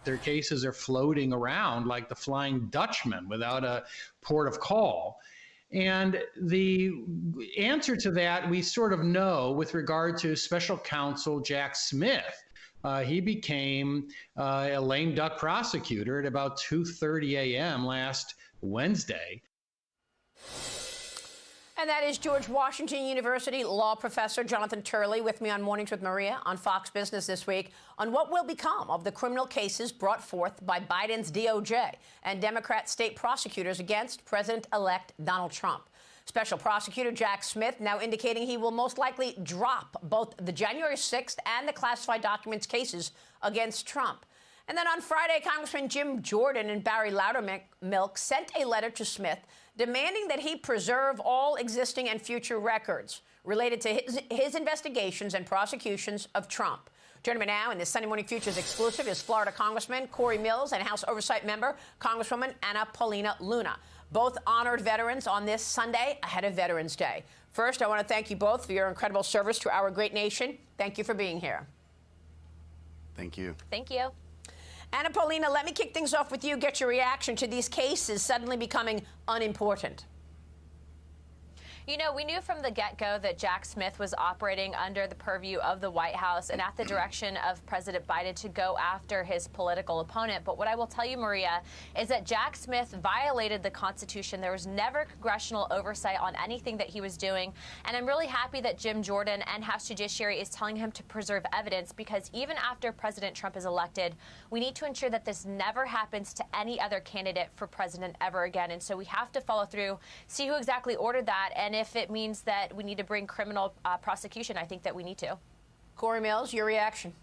Their cases are floating around like the Flying Dutchman without a port of call. And the answer to that we sort of know with regard to special counsel Jack Smith. He became a lame duck prosecutor at about 2:30 a.m. last Wednesday. And that is George Washington University law professor Jonathan Turley with me on Mornings with Maria on Fox Business this week on what will become of the criminal cases brought forth by Biden's DOJ and Democrat state prosecutors against President-elect Donald Trump. Special prosecutor Jack Smith now indicating he will most likely drop both the January 6th and the classified documents cases against Trump. And then on Friday, Congressman Jim Jordan and Barry Loudermilk sent a letter to Smith demanding that he preserve all existing and future records related to his investigations and prosecutions of Trump. Joining me now in this Sunday Morning Futures exclusive is Florida Congressman Corey Mills and House Oversight Member Congresswoman Anna Paulina Luna, both honored veterans on this Sunday ahead of Veterans Day. First, I want to thank you both for your incredible service to our great nation. Thank you for being here. Thank you. Thank you. Anna Paulina, let me kick things off with you. Get your reaction to these cases suddenly becoming unimportant. You know, we knew from the get-go that Jack Smith was operating under the purview of the White House and at the direction of President Biden to go after his political opponent. But what I will tell you, Maria, is that Jack Smith violated the Constitution. There was never congressional oversight on anything that he was doing. And I'm really happy that Jim Jordan and House Judiciary is telling him to preserve evidence, because even after President Trump is elected, we need to ensure that this never happens to any other candidate for president ever again. And so we have to follow through, see who exactly ordered that, and if it means that we need to bring criminal prosecution, I think that we need to. Corey Mills, your reaction?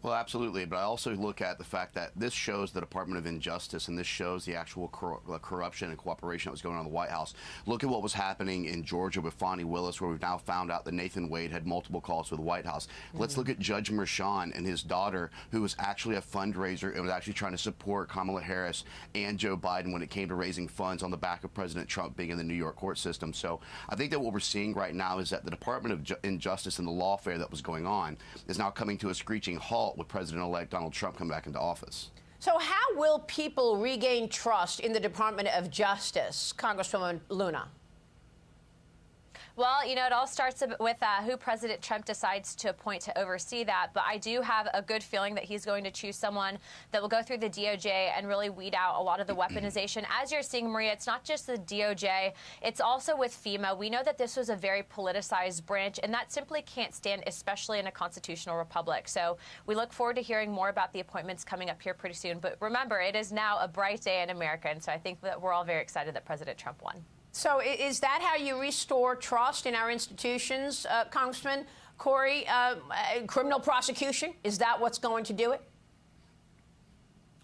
Well, absolutely. But I also look at the fact that this shows the Department of Injustice, and this shows the actual corruption and cooperation that was going on in the White House. Look at what was happening in Georgia with Fani Willis, where we've now found out that Nathan Wade had multiple calls with the White House. Let's look at Judge Merchan and his daughter, who was actually a fundraiser and was actually trying to support Kamala Harris and Joe Biden when it came to raising funds on the back of President Trump being in the New York court system. So I think that what we're seeing right now is that the Department of Injustice and the lawfare that was going on is now coming to a screeching halt with President-elect Donald Trump come back into office. So how will people regain trust in the Department of Justice, Congresswoman Luna? Well, you know, it all starts with who President Trump decides to appoint to oversee that. But I do have a good feeling that he's going to choose someone that will go through the DOJ and really weed out a lot of the weaponization. As you're seeing, Maria, it's not just the DOJ. It's also with FEMA. We know that this was a very politicized branch, and that simply can't stand, especially in a constitutional republic. So we look forward to hearing more about the appointments coming up here pretty soon. But remember, it is now a bright day in America, and so I think that we're all very excited that President Trump won. So is that how you restore trust in our institutions, Congressman Corey? Criminal prosecution, is that what's going to do it?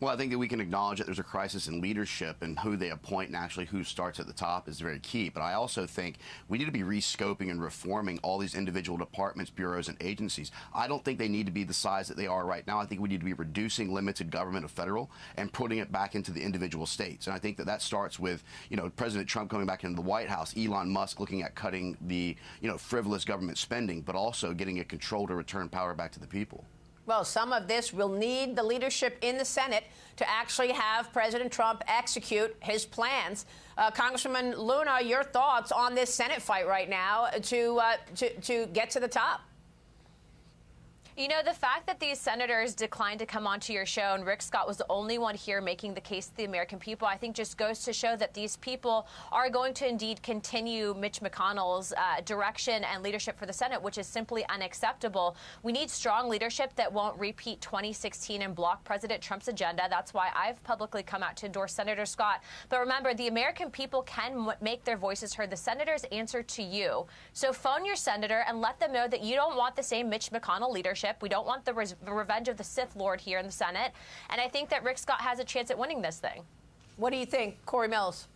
Well, I think that we can acknowledge that there's a crisis in leadership, and who they appoint and actually who starts at the top is very key. But I also think we need to be rescoping and reforming all these individual departments, bureaus, and agencies. I don't think they need to be the size that they are right now. I think we need to be reducing limited government of federal and putting it back into the individual states. And I think that that starts with, you know, President Trump coming back into the White House, Elon Musk looking at cutting the, you know, frivolous government spending, but also getting a control to return power back to the people. Well, some of this will need the leadership in the Senate to actually have President Trump execute his plans. Congresswoman Luna, your thoughts on this Senate fight right now to get to the top? You know, the fact that these senators declined to come onto your show and Rick Scott was the only one here making the case to the American people, I think just goes to show that these people are going to indeed continue Mitch McConnell's direction and leadership for the Senate, which is simply unacceptable. We need strong leadership that won't repeat 2016 and block President Trump's agenda. That's why I've publicly come out to endorse Senator Scott. But remember, the American people can make their voices heard. The senators answer to you. So phone your senator and let them know that you don't want the same Mitch McConnell leadership. We don't want the revenge of the Sith Lord here in the Senate. And I think that Rick Scott has a chance at winning this thing. What do you think, Corey Mills?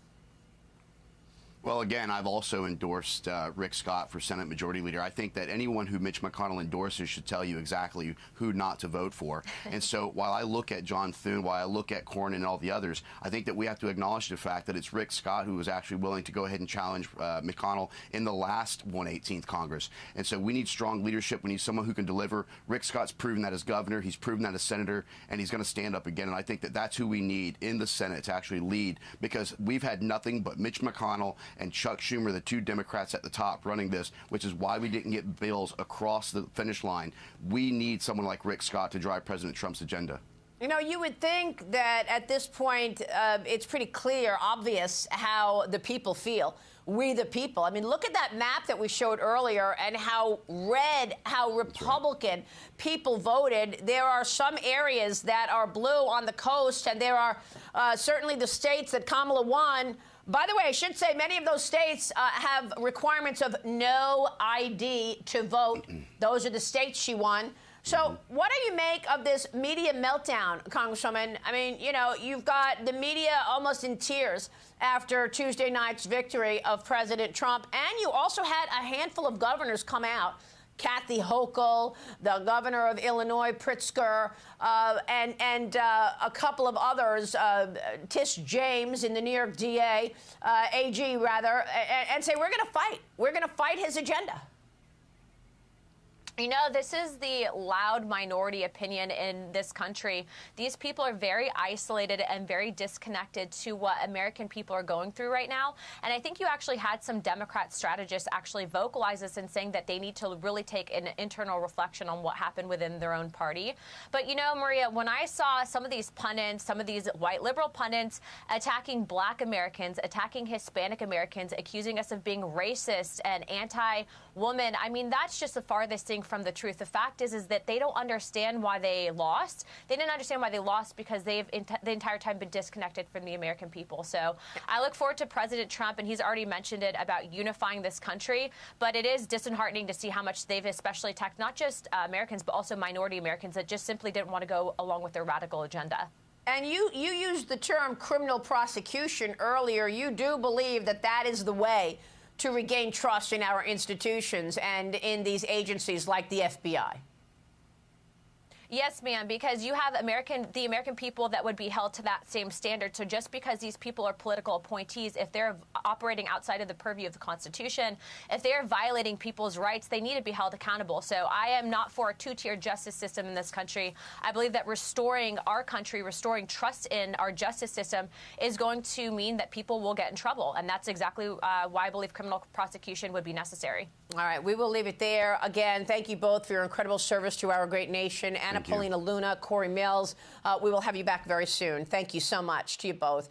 Well, again, I've also endorsed Rick Scott for Senate Majority Leader. I think that anyone who Mitch McConnell endorses should tell you exactly who not to vote for. And so while I look at John Thune, while I look at Cornyn and all the others, I think that we have to acknowledge the fact that it's Rick Scott who was actually willing to go ahead and challenge McConnell in the last 118th Congress. And so we need strong leadership. We need someone who can deliver. Rick Scott's proven that as governor. He's proven that as senator, and he's going to stand up again. And I think that that's who we need in the Senate to actually lead, because we've had nothing but Mitch McConnell and Chuck Schumer, the two Democrats at the top, running this, which is why we didn't get bills across the finish line. We need someone like Rick Scott to drive President Trump's agenda. You know, you would think that at this point, it's pretty clear, obvious how the people feel. We the people. I mean, look at that map that we showed earlier and how red, how Republican people voted. There are some areas that are blue on the coast, and there are certainly the states that Kamala won. By the way, I should say many of those states have requirements of no ID to vote. Those are the states she won. So what do you make of this media meltdown, Congresswoman? I mean, you know, you've got the media almost in tears after Tuesday night's victory of President Trump. And you also had a handful of governors come out. Kathy Hochul, the governor of Illinois, Pritzker, and a couple of others, Tish James in the New York AG rather, and say, we're going to fight. We're going to fight his agenda. You know, this is the loud minority opinion in this country. These people are very isolated and very disconnected to what American people are going through right now. And I think you actually had some Democrat strategists actually vocalize this and saying that they need to really take an internal reflection on what happened within their own party. But, you know, Maria, when I saw some of these pundits, some of these white liberal pundits attacking Black Americans, attacking Hispanic Americans, accusing us of being racist and anti-woman, I mean, that's just the farthest thing from the truth. The fact is that they don't understand why they lost. They didn't understand why they lost because they've the entire time been disconnected from the American people. So I look forward to President Trump, and he's already mentioned it about unifying this country. But it is disheartening to see how much they've especially attacked not just Americans, but also minority Americans that just simply didn't want to go along with their radical agenda. And you used the term criminal prosecution earlier. You do believe that that is the way to regain trust in our institutions and in these agencies like the FBI? Yes, ma'am, because you have the American people that would be held to that same standard. So just because these people are political appointees, if they're operating outside of the purview of the Constitution, if they're violating people's rights, they need to be held accountable. So I am not for a two-tier justice system in this country. I believe that restoring our country, restoring trust in our justice system is going to mean that people will get in trouble. And that's exactly why I believe criminal prosecution would be necessary. All right, we will leave it there. Again, thank you both for your incredible service to our great nation. Anna Paulina Luna, Corey Mills. We will have you back very soon. Thank you so much to you both.